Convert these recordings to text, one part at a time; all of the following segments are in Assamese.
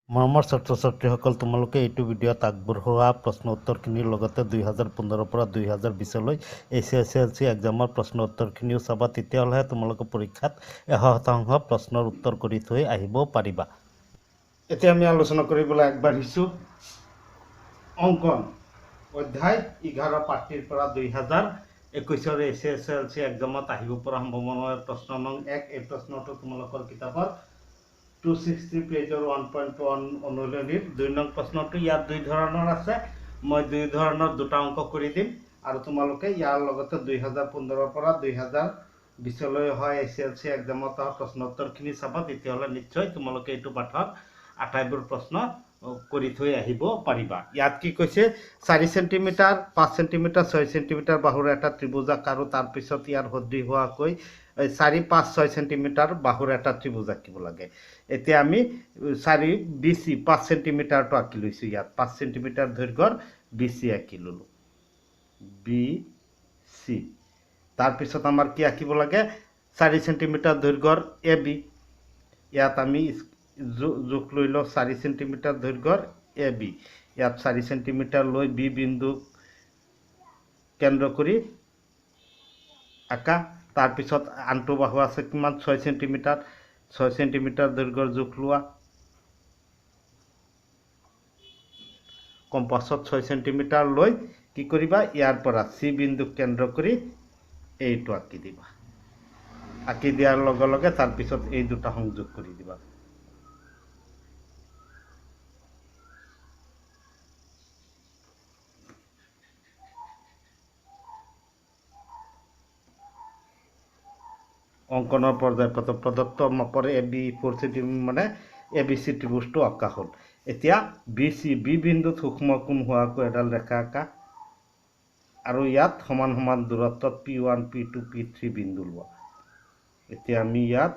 মৰমৰ ছাত্ৰ ছাত্ৰীসকল, তোমালোকে এইটো ভিডিঅ'ত আগবঢ়োৱা প্ৰশ্ন উত্তৰখিনিৰ লগতে 2015 পৰা 2020লৈ SSLC এক্সামৰ প্ৰশ্ন উত্তৰখিনিও চাবা। তেতিয়াহ'লেহে তোমালোকে পৰীক্ষাত 100% প্ৰশ্নৰ উত্তৰ কৰি থৈ আহিব পাৰিবা। এতিয়া আমি আলোচনা কৰিবলৈ আগবাঢ়িছোঁ অংকন অধ্যায় 11 পাঠটিৰ পৰা 2021 SSLC এক্সামত আহিব পৰা সম্ভাৱনাৰ প্ৰশ্ন নং 1। এই প্ৰশ্নটো তোমালোকৰ কিতাপৰ 260 পেজৰ 1.1 অনুশীলনীৰ 2 নং প্ৰশ্নটো ইয়াত দুই ধৰণৰ আছে। মই দুই ধৰণৰ দুটা অংক কৰি দিম আৰু তোমালোকে ইয়াৰ লগতে 2015 পৰা 2020লৈ হয় SSLC এক্সামত অহা প্ৰশ্ন উত্তৰখিনি চাবা। তেতিয়াহ'লে নিশ্চয় তোমালোকে এইটো পাঠৰ আটাইবোৰ প্ৰশ্ন কৰি থৈ আহিব পাৰিবা। ইয়াত কি কৈছে, 4 সেণ্টিমিটাৰ 5 সেণ্টিমিটাৰ 6 সেণ্টিমিটাৰ বাহুৰ এটা ত্ৰিভুজাক আৰু তাৰপিছত ইয়াৰ সদৃশ হোৱাকৈ 4, 5, 6 সেণ্টিমিটাৰ বাহুৰ এটা ত্ৰিভুজ আঁকিব লাগে। এতিয়া আমি 4 BC 5 সেণ্টিমিটাৰটো আঁকি লৈছোঁ। ইয়াত 5 সেণ্টিমিটাৰ দৈৰ্ঘ্যৰ BC আঁকি ল'লোঁ, BC। তাৰপিছত আমাৰ কি আঁকিব লাগে, 4 সেণ্টিমিটাৰ দৈৰ্ঘ্যৰ AB। ইয়াত আমি জোখ লৈ লওঁ 4 সেণ্টিমিটাৰ দৈৰ্ঘ্যৰ AB। ইয়াত 4 সেণ্টিমিটাৰ লৈ B বিন্দু কেন্দ্ৰ কৰি আঁকা। তাৰপিছত আনটো বাহু আছে কিমান, 6 সেণ্টিমিটাৰ। 6 সেণ্টিমিটাৰ দৈৰ্ঘ্যৰ জোখ লোৱা। কম্পাছত 6 সেণ্টিমিটাৰ লৈ কি কৰিবা, ইয়াৰ পৰা C বিন্দুক কেন্দ্ৰ কৰি এইটো আঁকি দিবা। আঁকি দিয়াৰ লগে লগে তাৰপিছত এই দুটা সংযোগ কৰি দিবা। অংকনৰ পৰ্যায় প্ৰদত্ত মাপৰ AB 4 সেণ্টিমিটাৰ মানে ABC ত্ৰিভুজটো অঁকা হ'ল। এতিয়া BC B বিন্দুত সূক্ষ্ম কোণ হোৱাকৈ এডাল ৰেখা আঁকা আৰু ইয়াত সমান সমান দূৰত্বত P1 P2 P3 বিন্দু লোৱা। এতিয়া আমি ইয়াত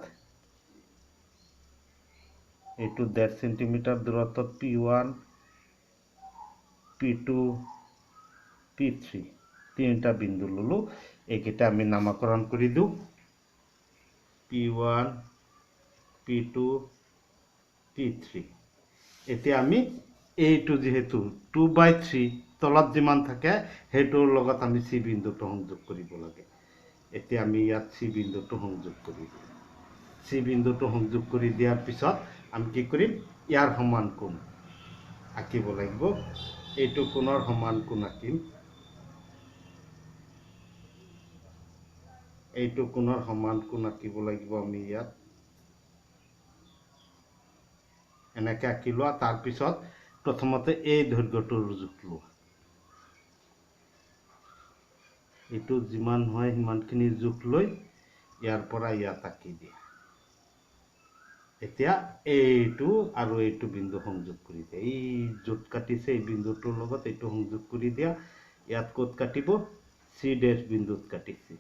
এইটো 1.5 সেণ্টিমিটাৰ দূৰত্বত P1 P2 P3 তিনিটা বিন্দু ল'লোঁ। এইকেইটা আমি নামকৰণ কৰি দিওঁ, P1 P2 P3। এতিয়া আমি এইটো যিহেতু 2/3 তলত যিমান থাকে সেইটোৰ লগত আমি C বিন্দুটো সংযোগ কৰিব লাগে। এতিয়া আমি ইয়াত C বিন্দুটো সংযোগ কৰি দিওঁ। C বিন্দুটো সংযোগ কৰি দিয়াৰ পিছত আমি কি কৰিম, ইয়াৰ সমান কোণ আঁকিব লাগিব। এইটো কোণৰ সমান কোণ আঁকিম। এইটো কোণৰ সমান কোণ আঁকিব লাগিব আমি ইয়াত। এনেকৈ আঁকি লোৱা। তাৰপিছত প্ৰথমতে এই দৈৰ্ঘ্যটোৰ জোখ লোৱা। এইটো যিমান হয় সিমানখিনি জোখ লৈ ইয়াৰ পৰা ইয়াত আঁকি দিয়া। এতিয়া এইটো আৰু এইটো বিন্দু সংযোগ কৰি দিয়া। এই য'ত কাটিছে এই বিন্দুটোৰ লগত এইটো সংযোগ কৰি দিয়া। ইয়াত ক'ত কাটিব, C' বিন্দুত কাটিছে।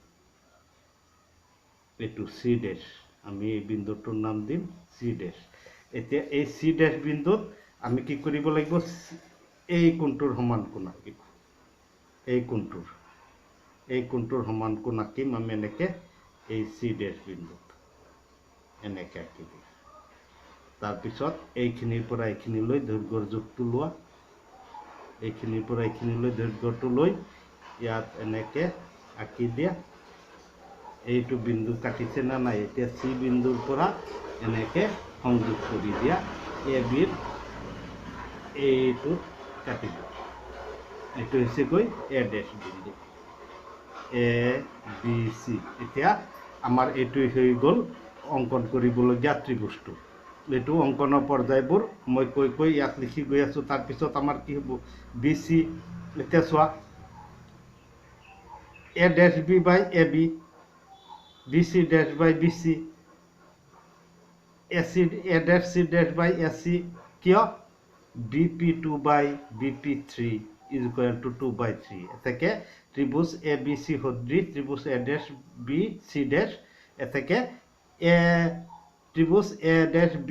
এইটো C', আমি এই বিন্দুটোৰ নাম দিম C'। এতিয়া এই C' বিন্দুত আমি কি কৰিব লাগিব, এই কোণটোৰ সমান কোণ আঁকিব। এই কোণটোৰ সমান কোণ আঁকিম আমি এনেকৈ এই C' বিন্দুত এনেকৈ আঁকি দিম। তাৰপিছত এইখিনিৰ পৰা এইখিনিলৈ দৈৰ্ঘ্যৰ জোখটো লোৱা। এইখিনিৰ পৰা এইখিনিলৈ দৈৰ্ঘ্যটো লৈ ইয়াত এনেকৈ আঁকি দিয়া। এইটো বিন্দু কাটিছে না নাই, এতিয়া C বিন্দুৰ পৰা এনেকৈ সংযোগ কৰি দিয়া। ABৰ এইটো কাটি দিয়া। এইটো হৈছেগৈ A' বিন্দু, ABC। এতিয়া আমাৰ এইটো হৈ গ'ল অংকন কৰিবলগীয়া ত্ৰিভুজটো। এইটো অংকনৰ পৰ্যায়বোৰ মই কৈ কৈ ইয়াত লিখি গৈ আছোঁ। তাৰপিছত আমাৰ কি হ'ব, BC। এতিয়া চোৱা, A'(B/AB), BC'(BC), A'(C')/AC। কিয়, BP2/BP3 = 2/3। এতেকে ত্ৰিভুজ ABC সদৃশ ত্ৰিভুজ A'(B', C'। এতেকে ত্ৰিভুজ A'(B',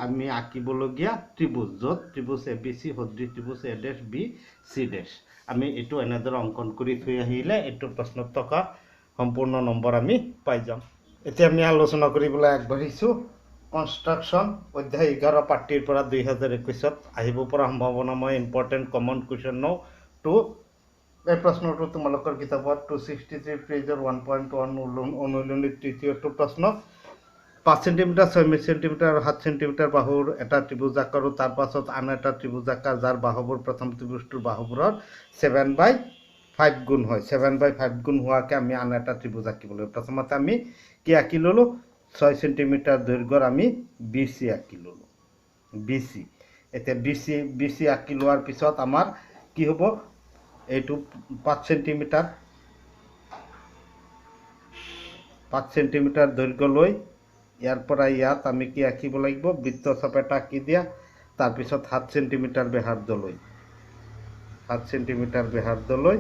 আমি আঁকিবলগীয়া ত্ৰিভুজ, য'ত ত্ৰিভুজ ABC সদৃশ ত্ৰিভুজ A'(B', C'। আমি এইটো এনেদৰে অংকন কৰি থৈ আহিলে এইটো প্ৰশ্নত থকা সম্পূৰ্ণ নম্বৰ আমি পাই যাম। এতিয়া আমি আলোচনা কৰিবলৈ আগবাঢ়িছোঁ কনষ্ট্ৰাকশ্যন অধ্যায় 11 পাৰ্টিৰ পৰা 2021 আহিব পৰা সম্ভাৱনাময় ইম্পৰ্টেণ্ট কমন কুৱেশ্যন ন টু এই প্ৰশ্নটো তোমালোকৰ কিতাপত 263 পেজৰ 1.1 অনুশীলনীৰ তৃতীয়টো প্ৰশ্ন 5 সেণ্টিমিটাৰ 6 সেণ্টিমিটাৰ আৰু 7 সেণ্টিমিটাৰ বাহুৰ এটা ত্ৰিভুজাকাৰ আৰু তাৰ পাছত আন এটা ত্ৰিভুজাকাৰ যাৰ বাহুবোৰ প্ৰথম ত্ৰিভুজটোৰ বাহুবোৰৰ 7/5 গুণ হয় 7/5 গুণ হোৱাকৈ আমি আন এটা ত্ৰিভুজ আঁকিব লাগিব প্ৰথমতে আমি কি আঁকি ল'লোঁ 6 সেণ্টিমিটাৰ দৈৰ্ঘ্যৰ আমি BC আঁকি ল'লোঁ BC এতিয়া BC আঁকি লোৱাৰ পিছত আমাৰ কি হ'ব এইটো 5 সেণ্টিমিটাৰ দৈৰ্ঘ্য লৈ ইয়াৰ পৰা ইয়াত আমি কি আঁকিব লাগিব বৃত্তচাপ এটা আঁকি দিয়া তাৰপিছত 7 সেণ্টিমিটাৰ ব্যাসাৰ্ধ লৈ 7 সেণ্টিমিটাৰ ব্যাসাৰ্ধ লৈ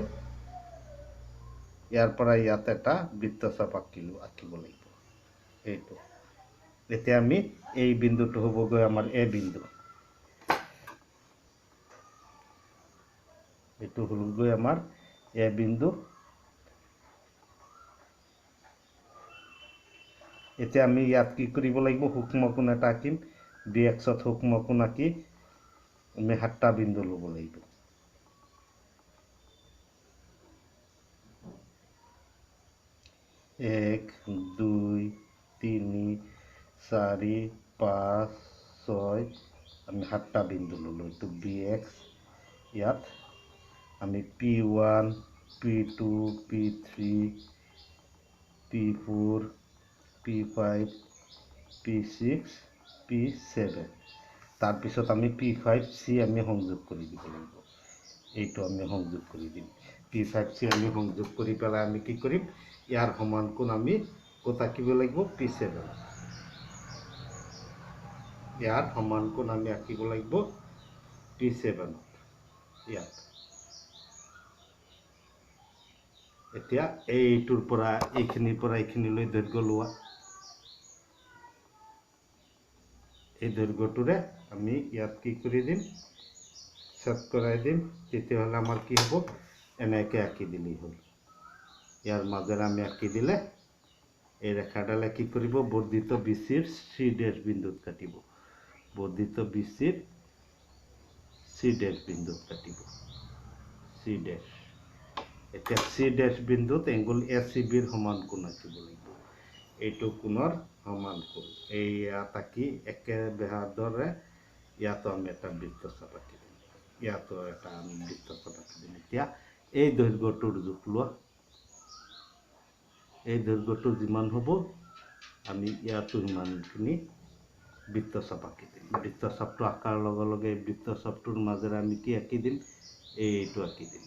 ইয়াৰ পৰা ইয়াত এটা বৃত্তচাপ আঁকিব লাগিব এইটো এতিয়া আমি এই বিন্দুটো হ'বগৈ আমাৰ এ বিন্দু এইটো হ'লগৈ আমাৰ এ বিন্দু এতিয়া আমি ইয়াত কি কৰিব লাগিব সূক্ষ্ম কোণ এটা আঁকিম BXত সূক্ষ্ম কোণ আঁকি আমি 7টা বিন্দু ল'ব লাগিব 1 2 3 4 5 6 আমি 7টা বিন্দু ল'লোঁ এইটো BX ইয়াত আমি P1 P2 P3 P4 P5 P6 P7 তাৰপিছত আমি P5C আমি সংযোগ কৰি দিব লাগিব এইটো আমি সংযোগ কৰি দিম P5C আমি সংযোগ কৰি পেলাই আমি কি কৰিম ইয়াৰ সমান কোণ আমি ক'ত আঁকিব লাগিব P7 ইয়াৰ সমান কোণ আমি আঁকিব লাগিব P7 ইয়াত এতিয়া এইটোৰ পৰা এইখিনিৰ পৰা এইখিনিলৈ দৈৰ্ঘ্য লোৱা এই দৈৰ্ঘ্যটোৰে আমি ইয়াত কি কৰি দিম ছেট কৰাই দিম তেতিয়াহ'লে আমাৰ কি হ'ব এনেকৈ আঁকি দিলেই হ'ল ইয়াৰ মাজেৰে আমি আঁকি দিলে এই ৰেখাডালে কি কৰিব বৰ্ধিত BCৰ C' বিন্দুত কাটিব বৰ্ধিত BCৰ C' বিন্দুত কাটিব C' এতিয়া C' বিন্দুত এংগল ACBৰ সমান কোণ আঁকিব লাগিব এইটো কোণৰ সমান কোণ এই ইয়াত আঁকি একে ব্যাসাৰ্ধৰে ইয়াতো আমি এটা বৃত্তচাপ আঁকি দিম ইয়াতো এটা আমি বৃত্তচাপ আঁকি দিম এতিয়া এই দৈৰ্ঘ্যটোৰ জোখ লোৱা এই দৈৰ্ঘ্যটো যিমান হ'ব আমি ইয়াতো সিমানখিনি বৃত্তচাপ আঁকি দিম বৃত্তচাপটো আঁকাৰ লগে লগে এই বৃত্তচাপটোৰ মাজেৰে আমি কি আঁকি দিম এইটো আঁকি দিম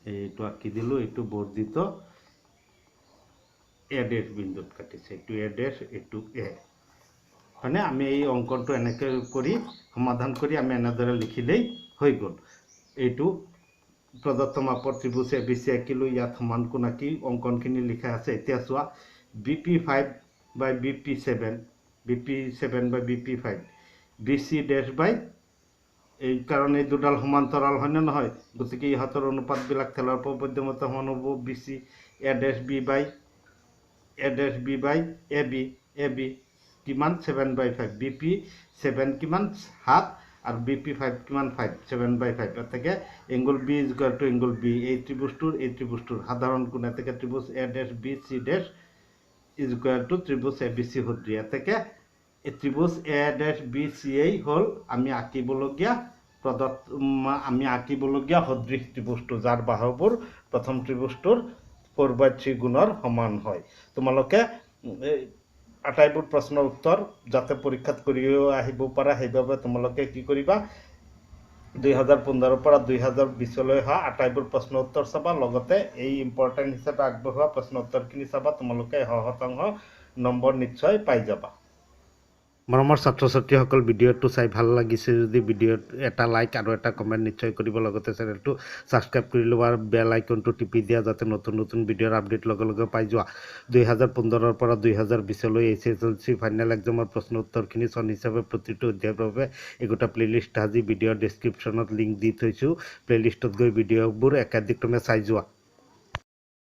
এইটো আঁকি দিলোঁ এইটো বৰ্ধিত A' বিন্দুত কাটিছে এইটো A' এইটো A হয়নে আমি এই অংকনটো এনেকৈ কৰি সমাধান কৰি আমি এনেদৰে লিখিলেই হৈ গ'ল এইটো প্ৰদত্ত মাপৰ ত্ৰিভুজ ABC আঁকিলোঁ ইয়াত সমান কোণ আঁকি অংকনখিনি লিখা আছে এতিয়া চোৱা BP5/BP7 BC' এই কাৰণে এই দুডাল সমান্তৰাল হয়নে নহয় গতিকে ইহঁতৰ অনুপাতবিলাক থেলাৰ মধ্যমতে সমান হ'ব BC AB কিমান 7/5 BP7 কিমান 7 আৰু BP5 কিমান 5 7/5 এতেকে এংগল B = এংগল B এই ত্ৰিভুজটোৰ সাধাৰণ কোণ এতেকে ত্ৰিভুজ A'BC' = ত্ৰিভুজ ABC সদৃশ এতেকে এই ত্ৰিভুজ A'BCA হ'ল আমি আঁকিবলগীয়া সদৃশ ত্ৰিভুজটো যাৰ বাহুবোৰ প্ৰথম ত্ৰিভুজটোৰ 4/3 গুণৰ সমান হয় তোমালোকে আটাইবোৰ প্ৰশ্নৰ উত্তৰ যাতে পৰীক্ষাত কৰিও আহিব পাৰা সেইবাবে তোমালোকে কি কৰিবা 2015 পৰা 2020 লৈ হোৱা আটাইবোৰ প্ৰশ্ন উত্তৰ চাবা লগতে এই ইম্পৰ্টেণ্ট হিচাপে আগবঢ়োৱা প্ৰশ্ন উত্তৰখিনি চাবা তোমালোকে 100% নম্বৰ নিশ্চয় পাই যাবা মৰমৰ ছাত্ৰ ছাত্ৰীসকল ভিডিঅ'টো চাই ভাল লাগিছে যদি ভিডিঅ'ত এটা লাইক আৰু এটা কমেণ্ট নিশ্চয় কৰিব লগতে চেনেলটো ছাবস্ক্ৰাইব কৰি ল'ব আৰু বেল আইকনটো টিপি দিয়া যাতে নতুন নতুন ভিডিঅ'ৰ আপডেট লগে লগে পাই যোৱা 2015 পৰা 2020লৈ HSLC ফাইনেল এক্সামৰ প্ৰশ্ন উত্তৰখিনি চন হিচাপে প্ৰতিটো অধ্যায়ৰ বাবে একোটা প্লেলিষ্ট আজি ভিডিঅ'ৰ ডেছক্ৰিপশ্যনত লিংক দি থৈছোঁ প্লেলিষ্টত গৈ ভিডিঅ'বোৰ একাধিক্ৰমে চাই যোৱা